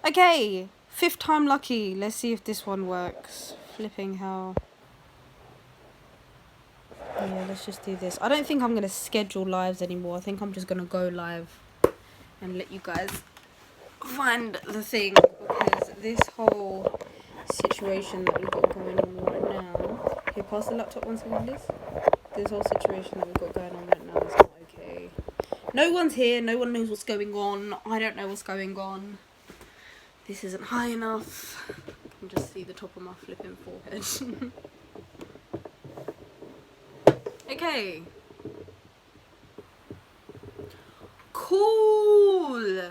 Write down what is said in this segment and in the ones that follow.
Okay, 5th time lucky. Let's see if this one works. Flipping hell. Yeah, let's just do this. I don't think I'm going to schedule lives anymore. I think I'm just going to go live and let you guys find the thing. Because this whole situation that we've got going on right now... Can you pass the laptop one second, please? This whole situation that we've got going on right now is not okay. No one's here. No one knows what's going on. I don't know what's going on. This isn't high enough. I can just see the top of my flipping forehead. Okay. Cool.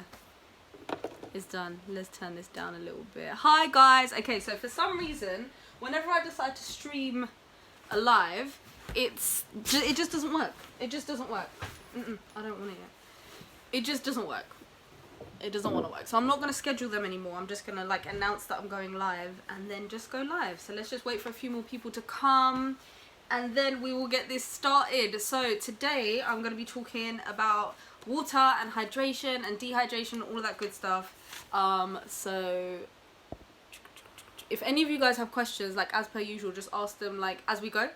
It's done. Let's turn this down a little bit. Hi guys. Okay, so for some reason, whenever I decide to stream a live, it just doesn't work. It just doesn't work. I don't want it yet. It just doesn't work. It doesn't want to work. So I'm not going to schedule them anymore. I'm just going to like announce that I'm going live and then just go live. So let's just wait for a few more people to come and then we will get this started. So today I'm going to be talking about water and hydration and dehydration, all of that good stuff. So if any of you guys have questions, like as per usual, just ask them like as we go.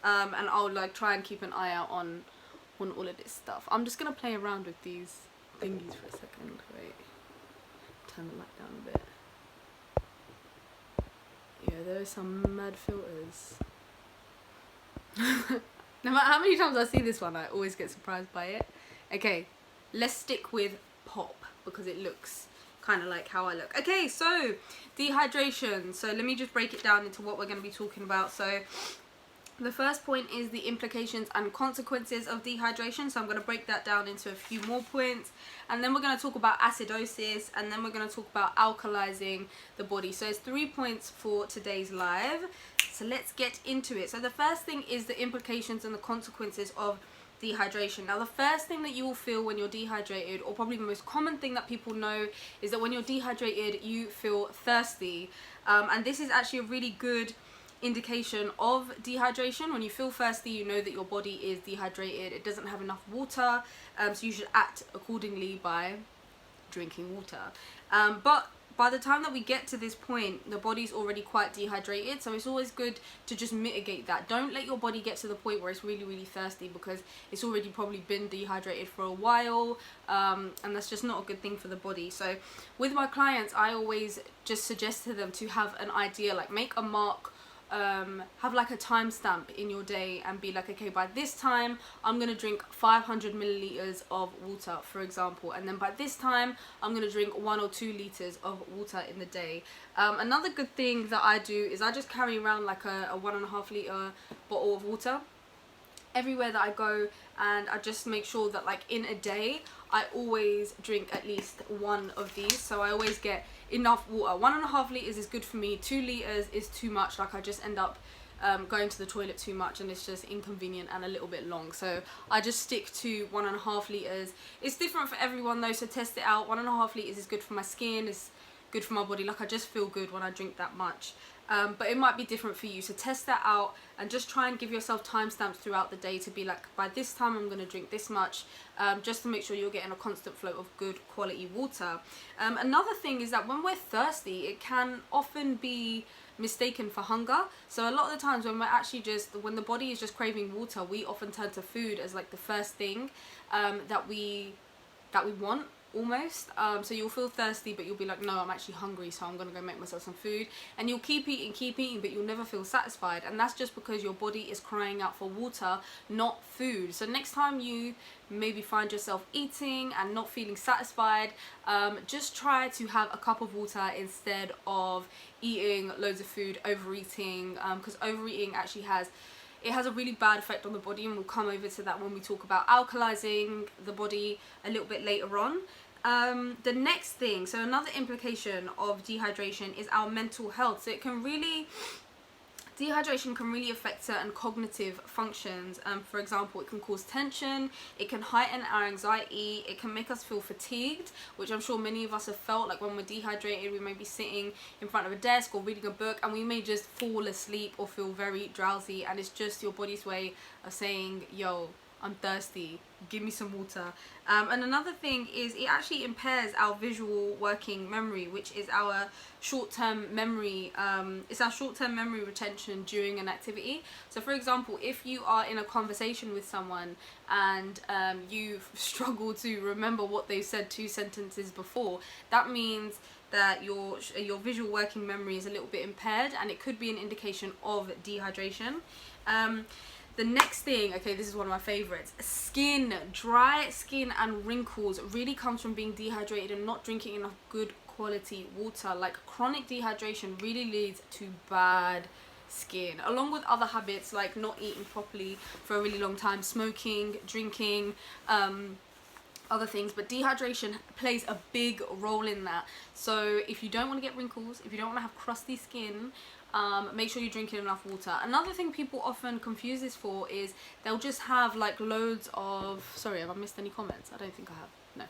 And I'll like try and keep an eye out on all of this stuff. I'm just going to play around with these thingies for a second. Wait, turn the light down a bit. Yeah, there are some mad filters. No matter how many times I see this one, I always get surprised by it. Okay, let's stick with pop because it looks kind of like how I look. Okay, so dehydration. So let me just break it down into what we're going to be talking about. So the first point is the implications and consequences of dehydration. So I'm going to break that down into a few more points. And then we're going to talk about acidosis. And then we're going to talk about alkalizing the body. So it's 3 points for today's live. So let's get into it. So the first thing is the implications and the consequences of dehydration. Now the first thing that you will feel when you're dehydrated, or probably the most common thing that people know, is that when you're dehydrated you feel thirsty. And this is actually a really good indication of dehydration. When you feel thirsty, you know that your body is dehydrated, it doesn't have enough water, so you should act accordingly by drinking water. But by the time that we get to this point, the body's already quite dehydrated, so it's always good to just mitigate that. Don't let your body get to the point where it's really, really thirsty, because it's already probably been dehydrated for a while, and that's just not a good thing for the body. So with my clients, I always just suggest to them to have an idea, like make a mark, have like a timestamp in your day and be like, okay, by this time I'm gonna drink 500 milliliters of water, for example, and then by this time I'm gonna drink 1 or 2 liters of water in the day. Another good thing that I do is I just carry around like a 1.5 liter bottle of water everywhere that I go, and I just make sure that like in a day I always drink at least 1 of these. So I always get enough water. 1.5 liters is good for me. 2 liters is too much. Like I just end up going to the toilet too much, and it's just inconvenient and a little bit long. So I just stick to 1.5 liters. It's different for everyone though, so test it out. 1.5 liters is good for my skin. It's good for my body. Like I just feel good when I drink that much. But it might be different for you, so test that out and just try and give yourself timestamps throughout the day to be like, by this time I'm going to drink this much, just to make sure you're getting a constant flow of good quality water. Another thing is that when we're thirsty, it can often be mistaken for hunger. So a lot of the times when we're actually when the body is just craving water, we often turn to food as like the first thing that we want, almost. So you'll feel thirsty, but you'll be like, no, I'm actually hungry, so I'm gonna go make myself some food, and you'll keep eating, but you'll never feel satisfied. And that's just because your body is crying out for water, not food. So next time you maybe find yourself eating and not feeling satisfied, just try to have a cup of water instead of eating loads of food, overeating, because overeating actually has a really bad effect on the body, and we'll come over to that when we talk about alkalizing the body a little bit later on. The next thing, so another implication of dehydration is our mental health. So dehydration can really affect certain cognitive functions. For example, it can cause tension, it can heighten our anxiety, it can make us feel fatigued, which I'm sure many of us have felt. Like when we're dehydrated, we may be sitting in front of a desk or reading a book, and we may just fall asleep or feel very drowsy, and it's just your body's way of saying, yo, I'm thirsty, give me some water. And another thing is it actually impairs our visual working memory, which is our short-term memory. It's our short-term memory retention during an activity. So for example, if you are in a conversation with someone and you struggle to remember what they said 2 sentences before, that means that your visual working memory is a little bit impaired, and it could be an indication of dehydration. The next thing, okay, this is one of my favorites. Skin, dry skin and wrinkles really comes from being dehydrated and not drinking enough good quality water. Like chronic dehydration really leads to bad skin, along with other habits like not eating properly for a really long time, smoking, drinking, other things. But dehydration plays a big role in that. So if you don't want to get wrinkles, if you don't want to have crusty skin, make sure you're drinking enough water. Another thing people often confuse this for is they'll just have like loads of, sorry, have I missed any comments? I don't think I have, no.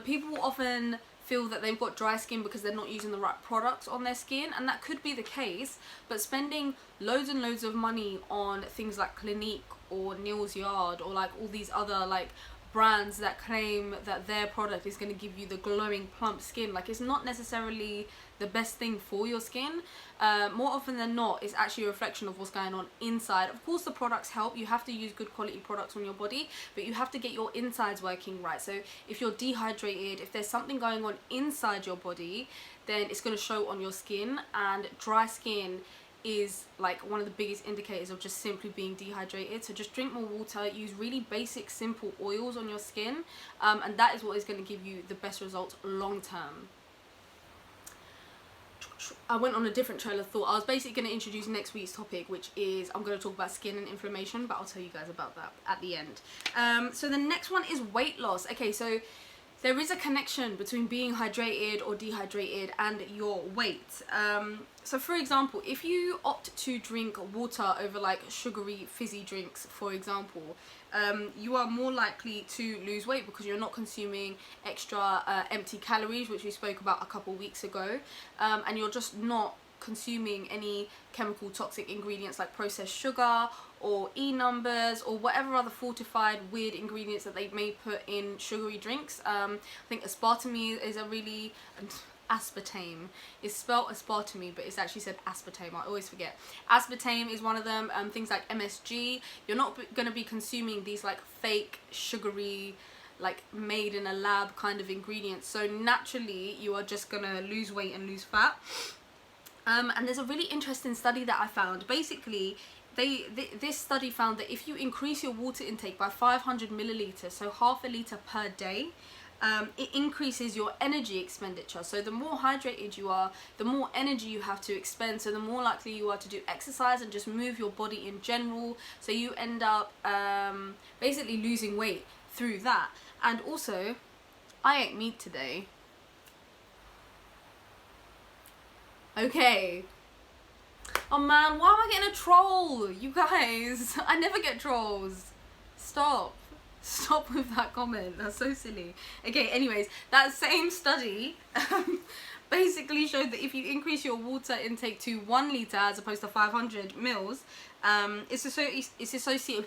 People often feel that they've got dry skin because they're not using the right products on their skin, and that could be the case, but spending loads and loads of money on things like Clinique or Neil's Yard or like all these other like brands that claim that their product is going to give you the glowing plump skin, like it's not necessarily the best thing for your skin. More often than not, it's actually a reflection of what's going on inside. Of course the products help, you have to use good quality products on your body, but you have to get your insides working right. So if you're dehydrated, if there's something going on inside your body, then it's going to show on your skin. And dry skin is like one of the biggest indicators of just simply being dehydrated. So just drink more water, use really basic simple oils on your skin, and that is what is going to give you the best results long term. I went on a different trail of thought. I was basically going to introduce next week's topic, which is I'm going to talk about skin and inflammation, but I'll tell you guys about that at the end. So the next one is weight loss. Okay, so there is a connection between being hydrated or dehydrated and your weight. So for example, if you opt to drink water over like sugary fizzy drinks, for example, you are more likely to lose weight because you're not consuming extra empty calories, which we spoke about a couple weeks ago, and you're just not consuming any chemical toxic ingredients like processed sugar or E-numbers or whatever other fortified weird ingredients that they may put in sugary drinks. I think aspartame is a really... aspartame is spelled aspartame, but it's actually said aspartame. I always forget. Aspartame is one of them. Things like MSG. You're not going to be consuming these like fake sugary, like made in a lab kind of ingredients. So naturally you are just going to lose weight and lose fat. And there's a really interesting study that I found. Basically, this study found that if you increase your water intake by 500 milliliters, so half a liter per day, it increases your energy expenditure. So the more hydrated you are, the more energy you have to expend, so the more likely you are to do exercise and just move your body in general. So you end up basically losing weight through that. And also, I ate meat today. Okay. Oh man, why am I getting a troll? You guys, I never get trolls. Stop with that comment. That's so silly. Okay, anyways, that same study basically showed that if you increase your water intake to 1 liter as opposed to 500 mils, it's associated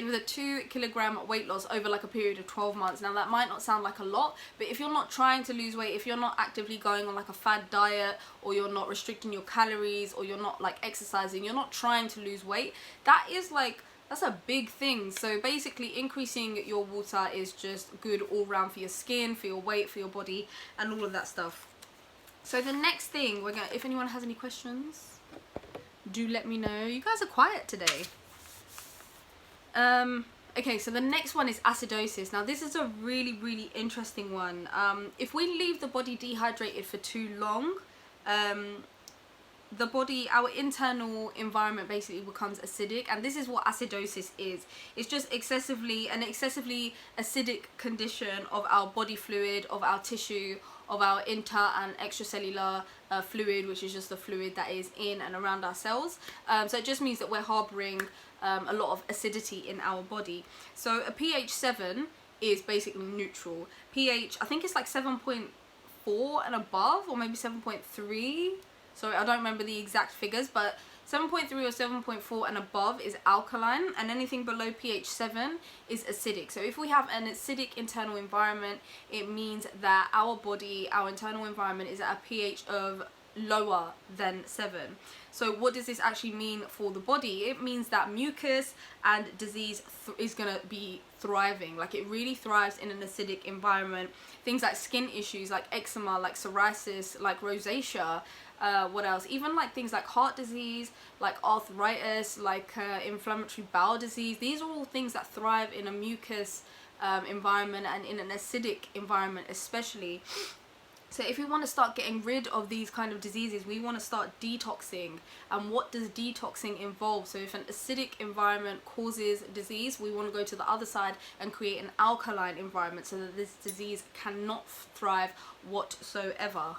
with a 2 kilogram weight loss over like a period of 12 months. Now that might not sound like a lot, but if you're not trying to lose weight, if you're not actively going on like a fad diet, or you're not restricting your calories, or you're not like exercising, you're not trying to lose weight, that's a big thing. So basically increasing your water is just good all round for your skin, for your weight, for your body, and all of that stuff. So the next thing if anyone has any questions, do let me know. You guys are quiet today. Okay, so the next one is acidosis. Now this is a really, really interesting one. If we leave the body dehydrated for too long, the body, our internal environment basically becomes acidic, and this is what acidosis is. It's just an excessively acidic condition of our body fluid, of our tissue, of our inter and extracellular fluid, which is just the fluid that is in and around our cells. So it just means that we're harboring a lot of acidity in our body. So a pH 7 is basically neutral. pH, I think it's like 7.4 and above, or maybe 7.3. Sorry, I don't remember the exact figures, but 7.3 or 7.4 and above is alkaline, and anything below pH 7 is acidic. So if we have an acidic internal environment, it means that our body, our internal environment, is at a pH of lower than 7. So what does this actually mean for the body? It means that mucus and disease is going to be thriving. Like, it really thrives in an acidic environment. Things like skin issues, like eczema, like psoriasis, like rosacea, what else? Even like things like heart disease, like arthritis, like inflammatory bowel disease. These are all things that thrive in a mucus environment and in an acidic environment especially. So if we want to start getting rid of these kind of diseases, we want to start detoxing. And what does detoxing involve? So if an acidic environment causes disease, we want to go to the other side and create an alkaline environment so that this disease cannot thrive whatsoever.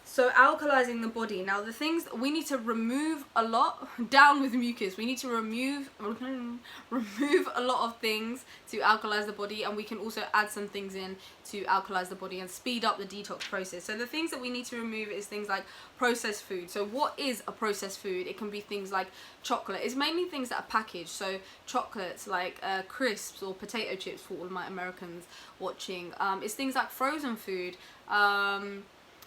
So alkalizing the body. Now the things we need to remove a lot, down with mucus. We need to remove a lot of things to alkalize the body, and we can also add some things in to alkalize the body and speed up the detox process. So the things that we need to remove is things like processed food. So what is a processed food? It can be things like chocolate. It's mainly things that are packaged. So chocolates like crisps or potato chips for all my Americans watching. It's things like frozen food.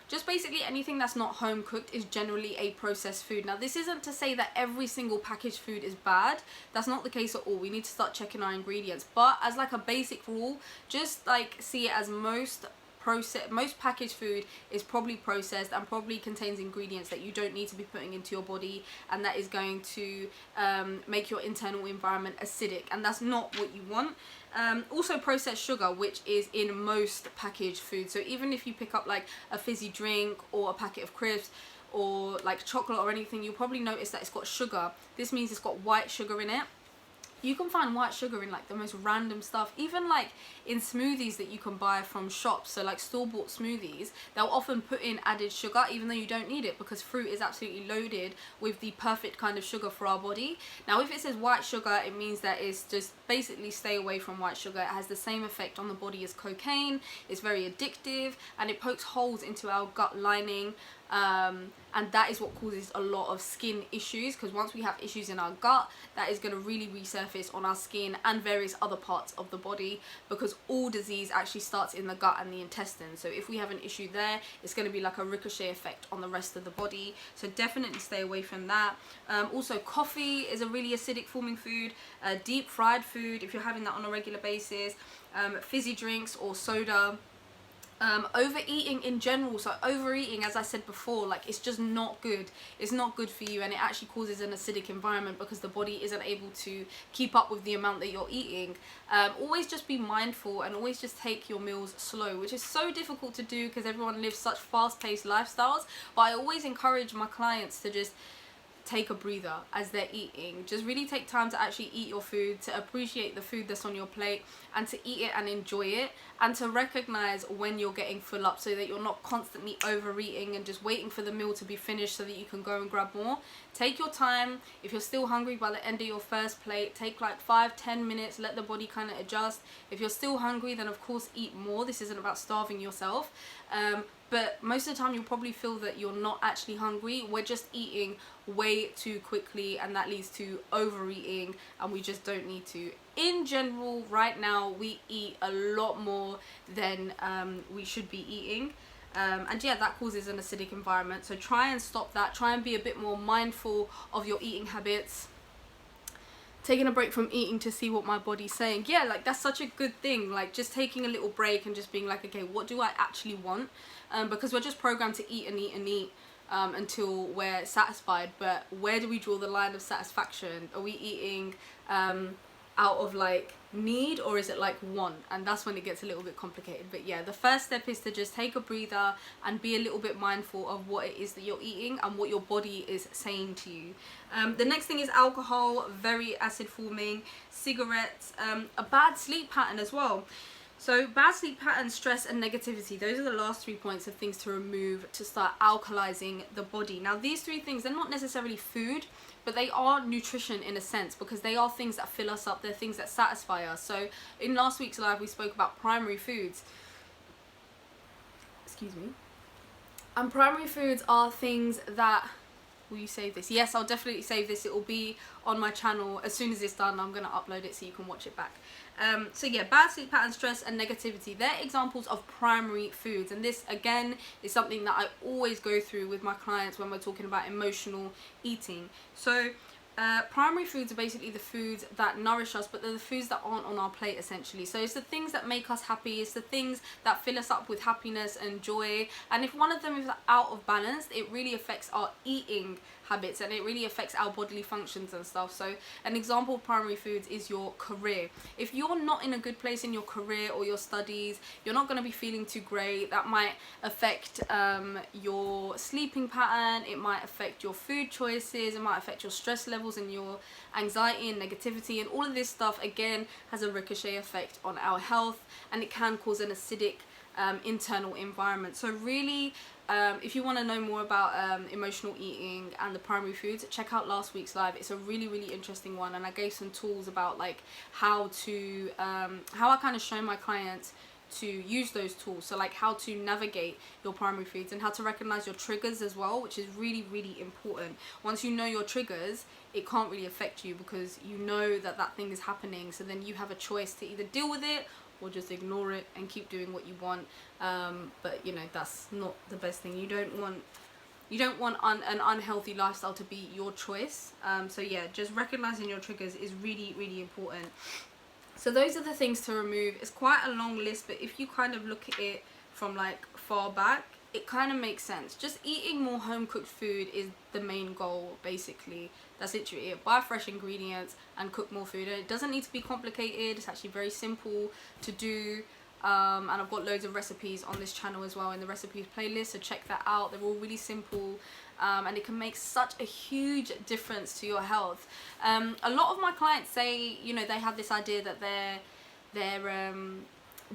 Just basically anything that's not home cooked is generally a processed food. Now this isn't to say that every single packaged food is bad. That's not the case at all. We need to start checking our ingredients. But as like a basic rule, just like see it as most packaged food is probably processed and probably contains ingredients that you don't need to be putting into your body, and that is going to make your internal environment acidic, and that's not what you want. Also processed sugar, which is in most packaged food. So even if you pick up like a fizzy drink or a packet of crisps or like chocolate or anything, you'll probably notice that it's got sugar. This means it's got white sugar in it. You can find white sugar in like the most random stuff, even like in smoothies that you can buy from shops. So like store-bought smoothies, they'll often put in added sugar even though you don't need it, because fruit is absolutely loaded with the perfect kind of sugar for our body. Now if it says white sugar, it means that it's just basically stay away from white sugar. It has the same effect on the body as cocaine. It's very addictive, and it pokes holes into our gut lining. And that is what causes a lot of skin issues, because once we have issues in our gut, that is going to really resurface on our skin and various other parts of the body, because all disease actually starts in the gut and the intestines. So if we have an issue there, it's going to be like a ricochet effect on the rest of the body. So definitely stay away from that. Also coffee is a really acidic forming food. Deep fried food, if you're having that on a regular basis. Fizzy drinks or soda. Overeating in general. So overeating, as I said before, like, it's just not good. It's not good for you, and it actually causes an acidic environment because the body isn't able to keep up with the amount that you're eating. Always just be mindful and always just take your meals slow, which is so difficult to do because everyone lives such fast-paced lifestyles. But I always encourage my clients to just take a breather as they're eating. Just really take time to actually eat your food, to appreciate the food that's on your plate, and to eat it and enjoy it, and to recognize when you're getting full up so that you're not constantly overeating and just waiting for the meal to be finished so that you can go and grab more. Take your time. If you're still hungry by the end of your first plate, take like 5-10 minutes, let the body kind of adjust. If you're still hungry, then of course eat more. This isn't about starving yourself. But most of the time you'll probably feel that you're not actually hungry. We're just eating way too quickly, and that leads to overeating, and we just don't need to. In general, right now we eat a lot more than we should be eating. And yeah, that causes an acidic environment. So try and stop that. Try and be a bit more mindful of your eating habits. Taking a break from eating to see what my body's saying. Yeah, like, that's such a good thing. Like, just taking a little break and just being like, okay, what do I actually want? Because we're just programmed to eat and eat and eat until we're satisfied. But where do we draw the line of satisfaction? Are we eating out of like need, or is it like want? And that's when it gets a little bit complicated. But yeah, the first step is to just take a breather and be a little bit mindful of what it is that you're eating and what your body is saying to you. The next thing is alcohol, very acid forming. Cigarettes, a bad sleep pattern as well. So bad sleep pattern, stress and negativity, those are the last 3 points of things to remove to start alkalizing the body. Now these 3 things, they're not necessarily food, but they are nutrition in a sense, because they are things that fill us up. They're things that satisfy us. So in last week's live we spoke about primary foods. Excuse me. And primary foods are things that, will you save this? Yes, I'll definitely save this. It will be on my channel as soon as it's done. I'm going to upload it so you can watch it back. So yeah, bad sleep pattern, stress and negativity, they're examples of primary foods, and this again is something that I always go through with my clients when we're talking about emotional eating. So primary foods are basically the foods that nourish us, but they're the foods that aren't on our plate essentially. So it's the things that make us happy, it's the things that fill us up with happiness and joy, and if one of them is out of balance, it really affects our eating habits and it really affects our bodily functions and stuff. So an example of primary foods is your career. If you're not in a good place in your career or your studies, you're not going to be feeling too great. That might affect your sleeping pattern, it might affect your food choices, it might affect your stress levels and your anxiety and negativity, and all of this stuff again has a ricochet effect on our health, and it can cause an acidic internal environment. So really, if you want to know more about emotional eating and the primary foods, check out last week's live. It's a really interesting one, and I gave some tools about like how to how I kind of show my clients to use those tools. So like how to navigate your primary foods and how to recognize your triggers as well, which is really important. Once you know your triggers, it can't really affect you because you know that that thing is happening, so then you have a choice to either deal with it or just ignore it and keep doing what you want. But you know, that's not the best thing. You don't want an unhealthy lifestyle to be your choice. So yeah, just recognizing your triggers is really important. So those are the things to remove. It's quite a long list, but if you kind of look at it from like far back, it kind of makes sense. Just eating more home cooked food is the main goal basically. That's literally it. Buy fresh ingredients and cook more food, and it doesn't need to be complicated. It's actually very simple to do, and I've got loads of recipes on this channel as well in the recipes playlist, so check that out. They're all really simple, and it can make such a huge difference to your health. A lot of my clients say, you know, they have this idea that their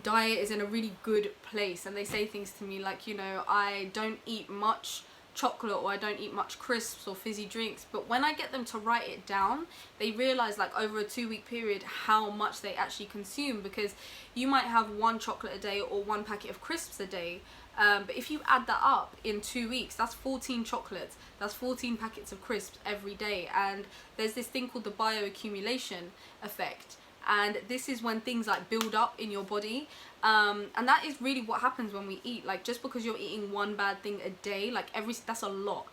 diet is in a really good place, and they say things to me like, you know, I don't eat much chocolate or I don't eat much crisps or fizzy drinks, but when I get them to write it down, they realize like over a 2-week period how much they actually consume, because you might have 1 chocolate a day or 1 packet of crisps a day, but if you add that up in 2 weeks, that's 14 chocolates, that's 14 packets of crisps every day. And there's this thing called the bioaccumulation effect, and this is when things like build up in your body, and that is really what happens when we eat. Like, just because you're eating 1 bad thing a day, like that's a lot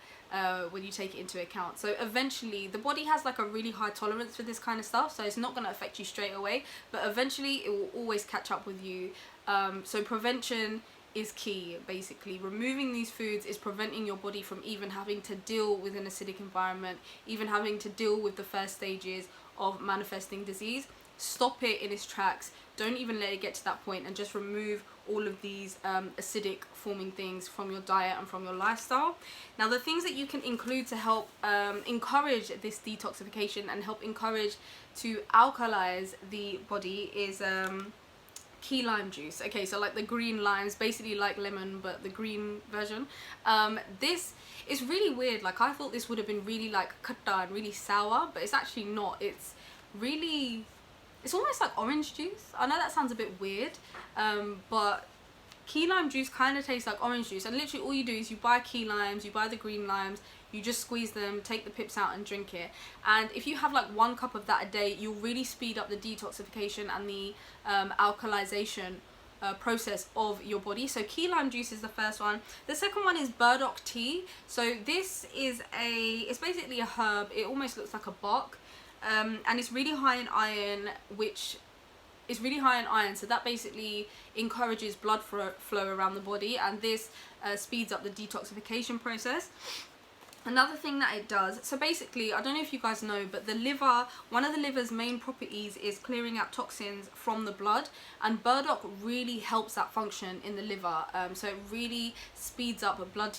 when you take it into account. So eventually the body has like a really high tolerance for this kind of stuff, so it's not going to affect you straight away, but eventually it will always catch up with you. So prevention is key. Basically, removing these foods is preventing your body from even having to deal with an acidic environment, even having to deal with the first stages of manifesting disease. Stop it in its tracks. Don't even let it get to that point, and just remove all of these acidic forming things from your diet and from your lifestyle. Now, the things that you can include to help encourage this detoxification and help encourage to alkalize the body is key lime juice. Okay, so like the green limes, basically like lemon but the green version. This is really weird. Like, I thought this would have been really like khatta and really sour, but it's actually not. It's really, it's almost like orange juice. I know that sounds a bit weird, but key lime juice kind of tastes like orange juice, and literally all you do is you buy key limes, you buy the green limes, you just squeeze them, take the pips out and drink it. And if you have like 1 cup of that a day, you'll really speed up the detoxification and the alkalization process of your body. So key lime juice is the first one. The second one is burdock tea. So this is it's basically a herb. It almost looks like a bark, and it's really high in iron, so that basically encourages blood flow around the body, and this speeds up the detoxification process. Another thing that it does, so basically, I don't know if you guys know, but the liver, one of the liver's main properties is clearing out toxins from the blood, and burdock really helps that function in the liver. So it really speeds up blood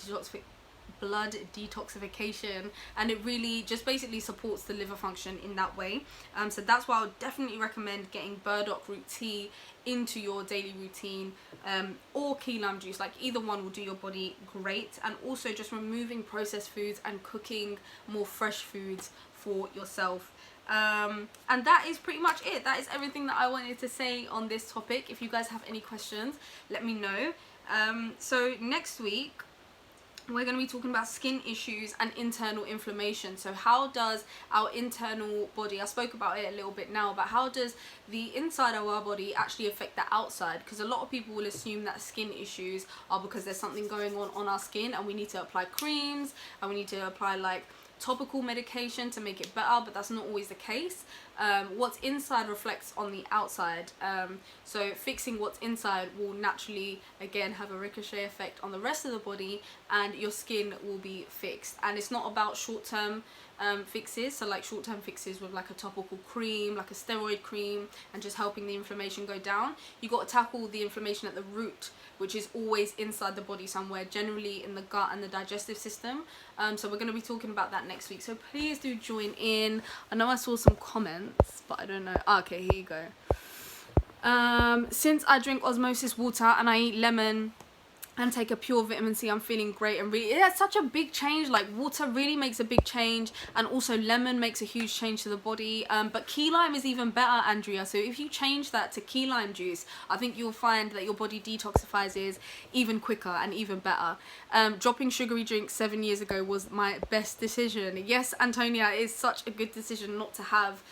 detoxification, and it really just basically supports the liver function in that way. So that's why I would definitely recommend getting burdock root tea into your daily routine, or key lime juice. Like, either one will do your body great. And also just removing processed foods and cooking more fresh foods for yourself. And that is pretty much it. That is everything that I wanted to say on this topic. If you guys have any questions, let me know. So next week we're going to be talking about skin issues and internal inflammation. So how does our internal body, I spoke about it a little bit now, but how does the inside of our body actually affect the outside? Because a lot of people will assume that skin issues are because there's something going on our skin and we need to apply creams and we need to apply like topical medication to make it better, but that's not always the case. What's inside reflects on the outside, so fixing what's inside will naturally again have a ricochet effect on the rest of the body, and your skin will be fixed. And it's not about short-term fixes, so like short-term fixes with like a topical cream, like a steroid cream, and just helping the inflammation go down. You got to tackle the inflammation at the root, which is always inside the body somewhere, generally in the gut and the digestive system. So we're going to be talking about that next week, so please do join in. I know I saw some comments, but I don't know. Okay, here you go. Since I drink osmosis water and I eat lemon and take a pure vitamin C, I'm feeling great. And really, it's such a big change. Like, water really makes a big change, and also lemon makes a huge change to the body. But key lime is even better, Andrea. So if you change that to key lime juice, I think you'll find that your body detoxifies even quicker and even better. Dropping sugary drinks 7 years ago was my best decision. Yes, Antonia, it is such a good decision not to have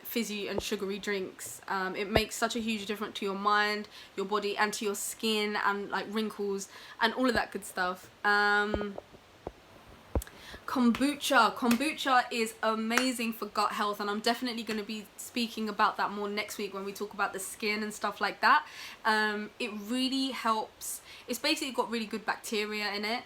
fizzy and sugary drinks. It makes such a huge difference to your mind, your body, and to your skin, and like wrinkles and all of that good stuff. Kombucha is amazing for gut health, and I'm definitely going to be speaking about that more next week when we talk about the skin and stuff like that. It really helps. It's basically got really good bacteria in it.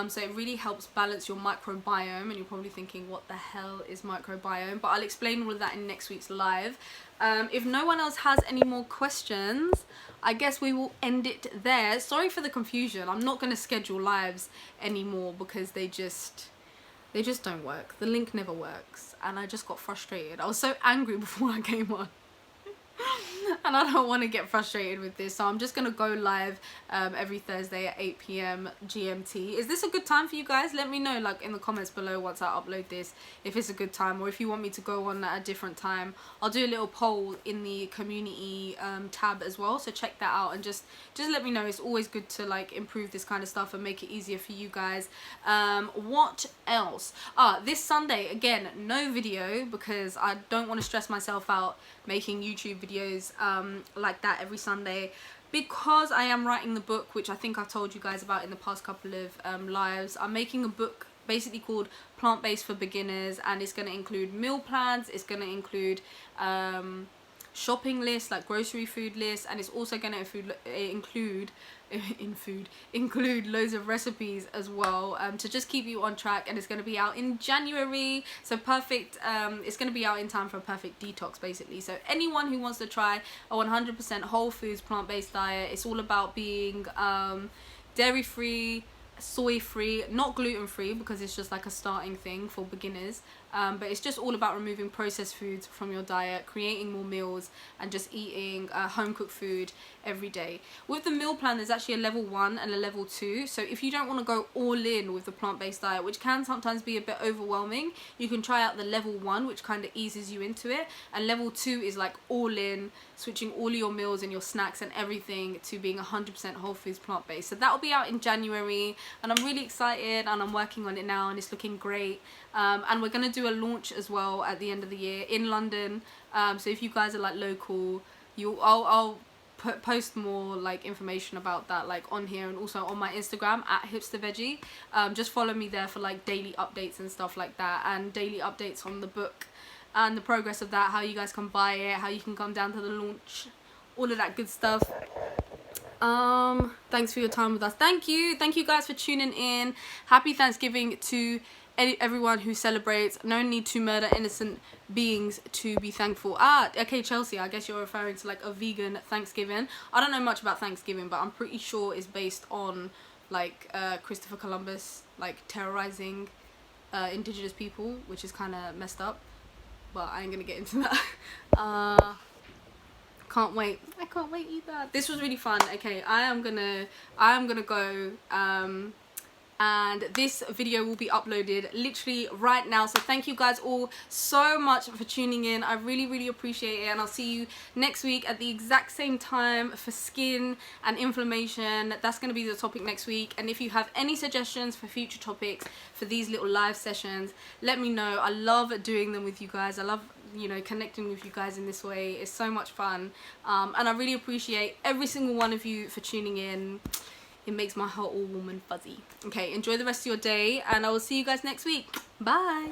So it really helps balance your microbiome, and you're probably thinking, what the hell is microbiome? But I'll explain all of that in next week's live. If no one else has any more questions, I guess we will end it there. Sorry for the confusion. I'm not going to schedule lives anymore because they just don't work. The link never works, and I just got frustrated. I was so angry before I came on. And I don't want to get frustrated with this, so I'm just gonna go live every Thursday at 8 p.m. GMT. Is this a good time for you guys? Let me know like in the comments below once I upload this if it's a good time, or if you want me to go on at a different time. I'll do a little poll in the community tab as well, so check that out and just let me know. It's always good to like improve this kind of stuff and make it easier for you guys. What else? This Sunday again, no video because I don't want to stress myself out making YouTube videos like that every Sunday, because I am writing the book, which I think I've told you guys about in the past couple of lives. I'm making a book basically called Plant-Based for Beginners, and it's going to include meal plans, it's going to include shopping lists, like grocery food lists, and it's also going to include loads of recipes as well, to just keep you on track. And it's going to be out in January, so perfect. It's going to be out in time for a perfect detox basically. So anyone who wants to try a 100% whole foods plant-based diet, it's all about being dairy free, soy free, not gluten free because it's just like a starting thing for beginners, but it's just all about removing processed foods from your diet, creating more meals, and just eating home cooked food every day. With the meal plan, there's actually a level 1 and a level 2, so if you don't want to go all in with the plant-based diet, which can sometimes be a bit overwhelming, you can try out the level 1, which kind of eases you into it, and level 2 is like all in, switching all your meals and your snacks and everything to being 100% whole foods plant-based. So that will be out in January, and I'm really excited, and I'm working on it now, and it's looking great. And we're going to do a launch as well at the end of the year in London, so if you guys are like local, I'll post more like information about that like on here, and also on my Instagram at hipsterveggie. Just follow me there for like daily updates and stuff like that, and daily updates on the book and the progress of that, how you guys can buy it, how you can come down to the launch, all of that good stuff. Thanks for your time with us. Thank you guys for tuning in. Happy Thanksgiving to everyone who celebrates. No need to murder innocent beings to be thankful. Okay, Chelsea, I guess you're referring to like a vegan Thanksgiving. I don't know much about Thanksgiving, but I'm pretty sure it's based on like Christopher Columbus like terrorizing indigenous people, which is kind of messed up, but I ain't gonna get into that. Can't wait. I can't wait either. This was really fun. Okay, I am gonna go and this video will be uploaded literally right now. So thank you guys all so much for tuning in. I really appreciate it, and I'll see you next week at the exact same time for skin and inflammation. That's going to be the topic next week, and if you have any suggestions for future topics for these little live sessions, let me know. I love doing them with you guys. I love, you know, connecting with you guys in this way. It's so much fun, and I really appreciate every single one of you for tuning in. It makes my heart all warm and fuzzy. Okay, enjoy the rest of your day, and I will see you guys next week. Bye.